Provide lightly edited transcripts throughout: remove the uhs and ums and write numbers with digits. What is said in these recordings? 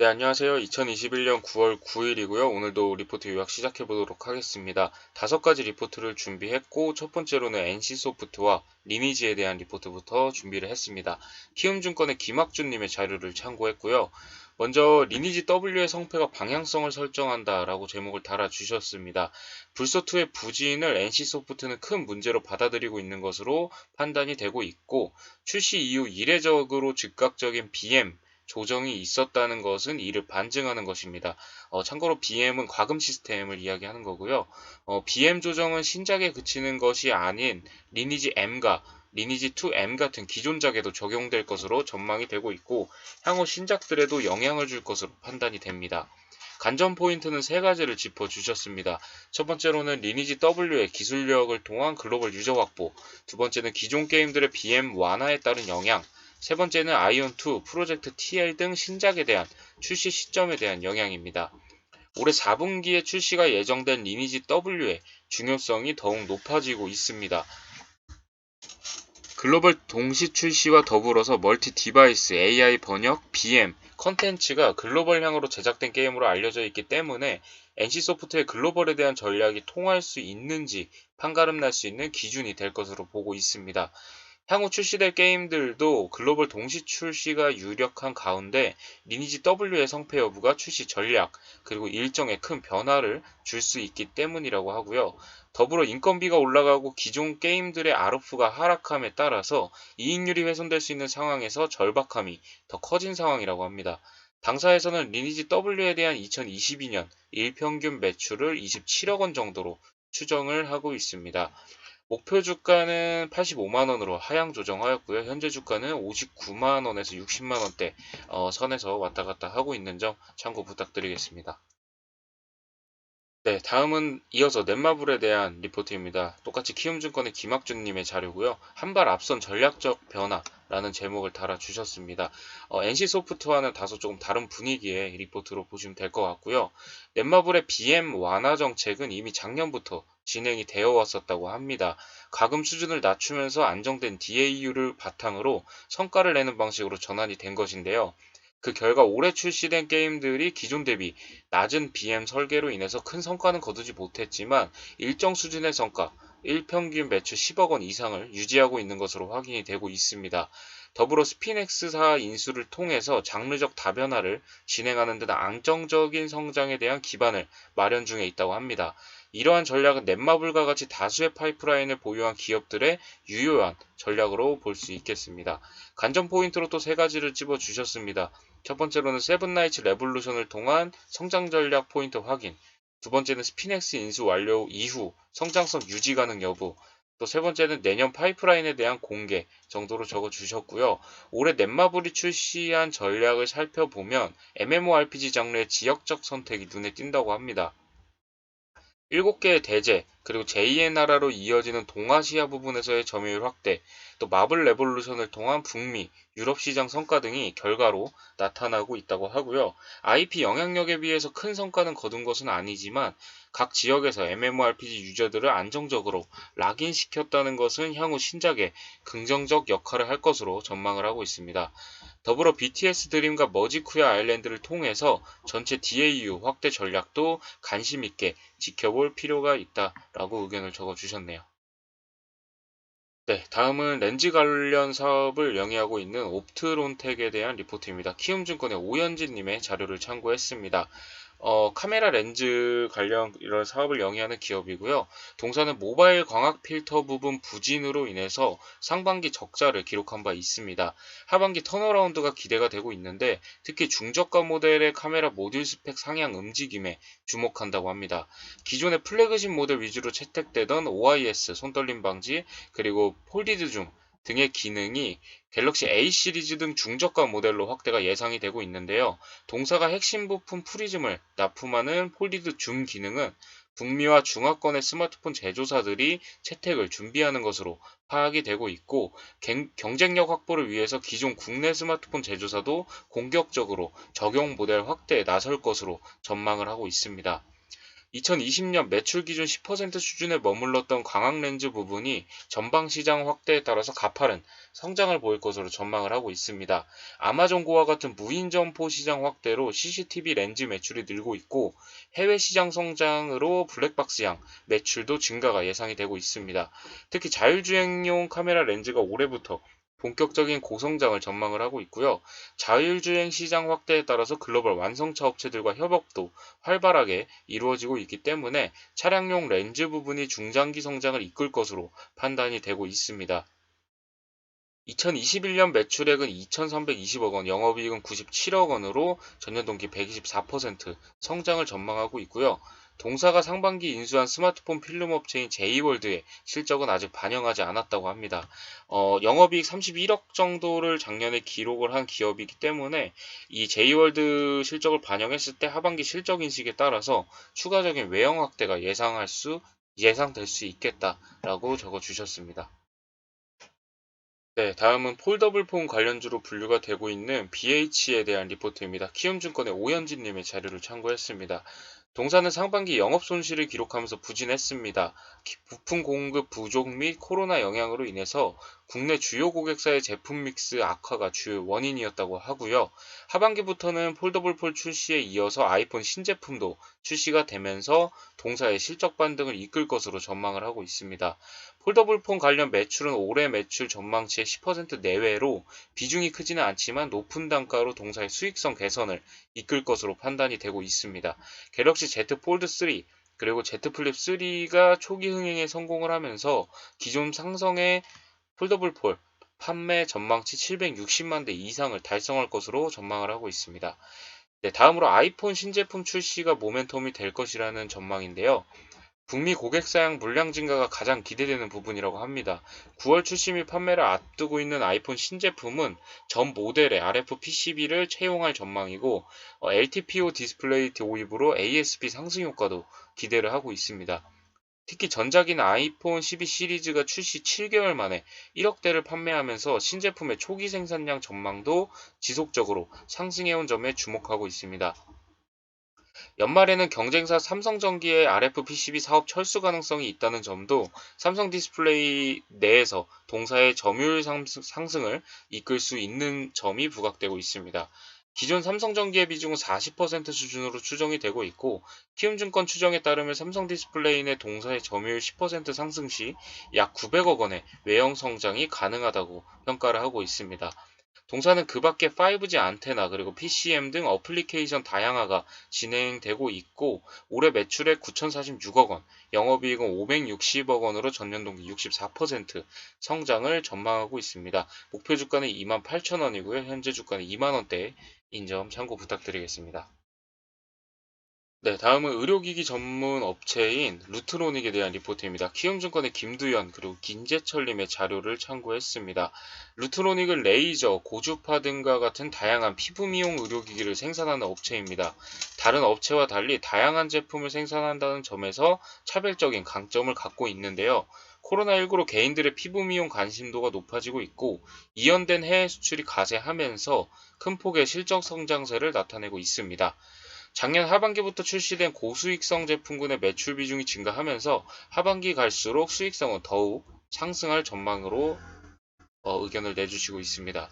네, 안녕하세요. 2021년 9월 9일이고요. 오늘도 리포트 요약 시작해 보도록 하겠습니다. 5가지 리포트를 준비했고, 첫 번째로는 NC소프트와 리니지에 대한 리포트부터 준비를 했습니다. 키움증권의 김학준님의 자료를 참고했고요. 먼저 리니지 W의 성패가 방향성을 설정한다라고 제목을 달아주셨습니다. 불소2의 부진을 NC소프트는 큰 문제로 받아들이고 있는 것으로 판단이 되고 있고, 출시 이후 이례적으로 즉각적인 BM 조정이 있었다는 것은 이를 반증하는 것입니다. 참고로 BM은 과금 시스템을 이야기하는 거고요. BM 조정은 신작에 그치는 것이 아닌 리니지 M과 리니지 2M 같은 기존작에도 적용될 것으로 전망이 되고 있고 향후 신작들에도 영향을 줄 것으로 판단이 됩니다. 관전 포인트는 세 가지를 짚어주셨습니다. 첫 번째로는 리니지 W의 기술력을 통한 글로벌 유저 확보, 두 번째는 기존 게임들의 BM 완화에 따른 영향, 세 번째는 아이온2, 프로젝트 TL 등 신작에 대한 출시 시점에 대한 영향입니다. 올해 4분기에 출시가 예정된 리니지 W의 중요성이 더욱 높아지고 있습니다. 글로벌 동시 출시와 더불어서 멀티 디바이스, AI 번역, BM, 컨텐츠가 글로벌향으로 제작된 게임으로 알려져 있기 때문에 NC소프트의 글로벌에 대한 전략이 통할 수 있는지 판가름 날 수 있는 기준이 될 것으로 보고 있습니다. 향후 출시될 게임들도 글로벌 동시 출시가 유력한 가운데 리니지 W의 성패 여부가 출시 전략 그리고 일정에 큰 변화를 줄 수 있기 때문이라고 하고요. 더불어 인건비가 올라가고 기존 게임들의 ROF가 하락함에 따라서 이익률이 훼손될 수 있는 상황에서 절박함이 더 커진 상황이라고 합니다. 당사에서는 리니지 W에 대한 2022년 일평균 매출을 27억 원 정도로 추정을 하고 있습니다. 목표 주가는 85만원으로 하향 조정하였고요. 현재 주가는 59만원에서 60만원대 선에서 왔다 갔다 하고 있는 점 참고 부탁드리겠습니다. 네, 다음은 이어서 넷마블에 대한 리포트입니다. 똑같이 키움증권의 김학준님의 자료고요. 한 발 앞선 전략적 변화라는 제목을 달아주셨습니다. NC소프트와는 다소 조금 다른 분위기의 리포트로 보시면 될 것 같고요. 넷마블의 BM 완화 정책은 이미 작년부터 진행이 되어 왔었다고 합니다. 가금 수준을 낮추면서 안정된 DAU를 바탕으로 성과를 내는 방식으로 전환이 된 것인데요. 그 결과 올해 출시된 게임들이 기존 대비 낮은 BM 설계로 인해서 큰 성과는 거두지 못했지만 일정 수준의 성과, 일평균 매출 10억 원 이상을 유지하고 있는 것으로 확인이 되고 있습니다. 더불어 스피넥스사 인수를 통해서 장르적 다변화를 진행하는 등 안정적인 성장에 대한 기반을 마련 중에 있다고 합니다. 이러한 전략은 넷마블과 같이 다수의 파이프라인을 보유한 기업들의 유효한 전략으로 볼 수 있겠습니다. 관전 포인트로 또 세 가지를 집어 주셨습니다. 첫 번째로는 세븐나이츠 레볼루션을 통한 성장 전략 포인트 확인, 두 번째는 스피넥스 인수 완료 이후 성장성 유지 가능 여부, 또 세 번째는 내년 파이프라인에 대한 공개 정도로 적어 주셨고요. 올해 넷마블이 출시한 전략을 살펴보면 MMORPG 장르의 지역적 선택이 눈에 띈다고 합니다. 7개의 대제, 그리고 제2의 나라로 이어지는 동아시아 부분에서의 점유율 확대, 또 마블 레볼루션을 통한 북미, 유럽 시장 성과 등이 결과로 나타나고 있다고 하고요. IP 영향력에 비해서 큰 성과는 거둔 것은 아니지만 각 지역에서 MMORPG 유저들을 안정적으로 락인시켰다는 것은 향후 신작에 긍정적 역할을 할 것으로 전망을 하고 있습니다. 더불어 BTS 드림과 머지쿠야 아일랜드를 통해서 전체 DAU 확대 전략도 관심 있게 지켜볼 필요가 있다라고 의견을 적어주셨네요. 네, 다음은 렌즈 관련 사업을 영위하고 있는 옵트론텍에 대한 리포트입니다. 키움증권의 오현진님의 자료를 참고했습니다. 카메라 렌즈 관련 이런 사업을 영위하는 기업이고요. 동사는 모바일 광학 필터 부분 부진으로 인해서 상반기 적자를 기록한 바 있습니다. 하반기 턴어라운드가 기대가 되고 있는데 특히 중저가 모델의 카메라 모듈 스펙 상향 움직임에 주목한다고 합니다. 기존의 플래그십 모델 위주로 채택되던 OIS 손떨림 방지 그리고 폴디드 줌 등의 기능이 갤럭시 A 시리즈 등 중저가 모델로 확대가 예상이 되고 있는데요. 동사가 핵심 부품 프리즘을 납품하는 폴디드 줌 기능은 북미와 중화권의 스마트폰 제조사들이 채택을 준비하는 것으로 파악이 되고 있고 경쟁력 확보를 위해서 기존 국내 스마트폰 제조사도 공격적으로 적용 모델 확대에 나설 것으로 전망을 하고 있습니다. 2020년 매출 기준 10% 수준에 머물렀던 광학렌즈 부분이 전방 시장 확대에 따라서 가파른 성장을 보일 것으로 전망을 하고 있습니다. 아마존고와 같은 무인 점포 시장 확대로 CCTV 렌즈 매출이 늘고 있고 해외 시장 성장으로 블랙박스향 매출도 증가가 예상이 되고 있습니다. 특히 자율주행용 카메라 렌즈가 올해부터 본격적인 고성장을 전망을 하고 있고요. 자율주행 시장 확대에 따라서 글로벌 완성차 업체들과 협업도 활발하게 이루어지고 있기 때문에 차량용 렌즈 부분이 중장기 성장을 이끌 것으로 판단이 되고 있습니다. 2021년 매출액은 2,320억 원, 영업이익은 97억 원으로 전년 동기 124% 성장을 전망하고 있고요. 동사가 상반기 인수한 스마트폰 필름 업체인 제이월드의 실적은 아직 반영하지 않았다고 합니다. 영업이익 31억 정도를 작년에 기록을 한 기업이기 때문에 이 제이월드 실적을 반영했을 때 하반기 실적 인식에 따라서 추가적인 외형 확대가 예상될 수 있겠다라고 적어주셨습니다. 네, 다음은 폴더블 폰 관련주로 분류가 되고 있는 BH에 대한 리포트입니다. 키움증권의 오현진님의 자료를 참고했습니다. 동사는 상반기 영업 손실을 기록하면서 부진했습니다. 부품 공급 부족 및 코로나 영향으로 인해서 국내 주요 고객사의 제품 믹스 악화가 주요 원인이었다고 하고요. 하반기부터는 폴더블 폰 출시에 이어서 아이폰 신제품도 출시가 되면서 동사의 실적 반등을 이끌 것으로 전망을 하고 있습니다. 폴더블폰 관련 매출은 올해 매출 전망치의 10% 내외로 비중이 크지는 않지만 높은 단가로 동사의 수익성 개선을 이끌 것으로 판단이 되고 있습니다. 갤럭시 Z 폴드 3 그리고 Z 플립 3가 초기 흥행에 성공을 하면서 기존 상성의 폴더블 폴 판매 전망치 760만 대 이상을 달성할 것으로 전망을 하고 있습니다. 네, 다음으로 아이폰 신제품 출시가 모멘텀이 될 것이라는 전망인데요. 북미 고객사양 물량 증가가 가장 기대되는 부분이라고 합니다. 9월 출시 및 판매를 앞두고 있는 아이폰 신제품은 전 모델의 RF PCB를 채용할 전망이고 LTPO 디스플레이 도입으로 ASP 상승 효과도 기대를 하고 있습니다. 특히 전작인 아이폰 12 시리즈가 출시 7개월 만에 1억 대를 판매하면서 신제품의 초기 생산량 전망도 지속적으로 상승해온 점에 주목하고 있습니다. 연말에는 경쟁사 삼성전기의 RF PCB 사업 철수 가능성이 있다는 점도 삼성 디스플레이 내에서 동사의 점유율 상승을 이끌 수 있는 점이 부각되고 있습니다. 기존 삼성전기의 비중은 40% 수준으로 추정이 되고 있고 키움증권 추정에 따르면 삼성 디스플레이 내 동사의 점유율 10% 상승 시 약 900억 원의 외형 성장이 가능하다고 평가를 하고 있습니다. 동사는 그 밖에 5G 안테나 그리고 PCM 등 어플리케이션 다양화가 진행되고 있고 올해 매출액 9,046억 원, 영업이익은 560억 원으로 전년 동기 64% 성장을 전망하고 있습니다. 목표 주가는 28,000원이고요. 현재 주가는 2만 원대인 점 참고 부탁드리겠습니다. 네, 다음은 의료기기 전문 업체인 루트로닉에 대한 리포트입니다. 키움증권의 김두현 그리고 김재철님의 자료를 참고했습니다. 루트로닉은 레이저, 고주파 등과 같은 다양한 피부 미용 의료기기를 생산하는 업체입니다. 다른 업체와 달리 다양한 제품을 생산한다는 점에서 차별적인 강점을 갖고 있는데요. 코로나19로 개인들의 피부 미용 관심도가 높아지고 있고 이연된 해외 수출이 가세하면서 큰 폭의 실적 성장세를 나타내고 있습니다. 작년 하반기부터 출시된 고수익성 제품군의 매출 비중이 증가하면서 하반기 갈수록 수익성은 더욱 상승할 전망으로 의견을 내주시고 있습니다.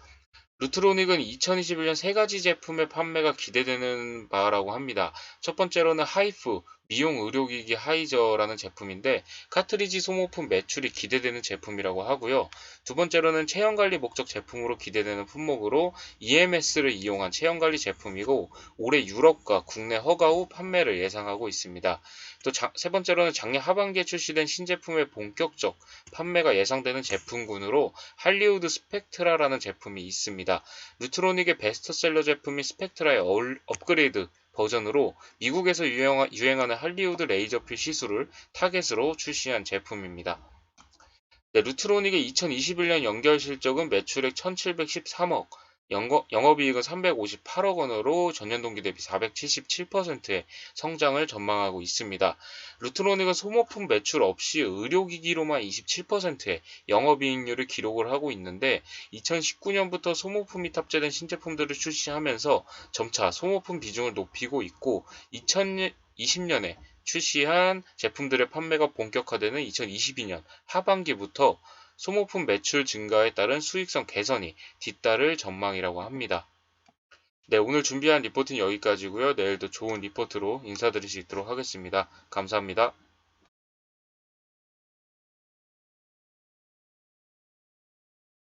루트로닉은 2021년 세 가지 제품의 판매가 기대되는 바라고 합니다. 첫 번째로는 하이프, 미용 의료기기 하이저라는 제품인데 카트리지 소모품 매출이 기대되는 제품이라고 하고요. 두 번째로는 체형관리 목적 제품으로 기대되는 품목으로 EMS를 이용한 체형관리 제품이고 올해 유럽과 국내 허가 후 판매를 예상하고 있습니다. 또 세 번째로는 작년 하반기에 출시된 신제품의 본격적 판매가 예상되는 제품군으로 할리우드 스펙트라라는 제품이 있습니다. 루트로닉의 베스트셀러 제품인 스펙트라의 업그레이드 버전으로 미국에서 유행하는 할리우드 레이저필 시술을 타겟으로 출시한 제품입니다. 네, 루트로닉의 2021년 연결 실적은 매출액 1,713억, 영업이익은 358억 원으로 전년 동기 대비 477%의 성장을 전망하고 있습니다. 루트로닉은 소모품 매출 없이 의료기기로만 27%의 영업이익률을 기록을 하고 있는데 2019년부터 소모품이 탑재된 신제품들을 출시하면서 점차 소모품 비중을 높이고 있고 2020년에 출시한 제품들의 판매가 본격화되는 2022년 하반기부터 소모품 매출 증가에 따른 수익성 개선이 뒤따를 전망이라고 합니다. 네, 오늘 준비한 리포트는 여기까지고요. 내일도 좋은 리포트로 인사드릴 수 있도록 하겠습니다. 감사합니다.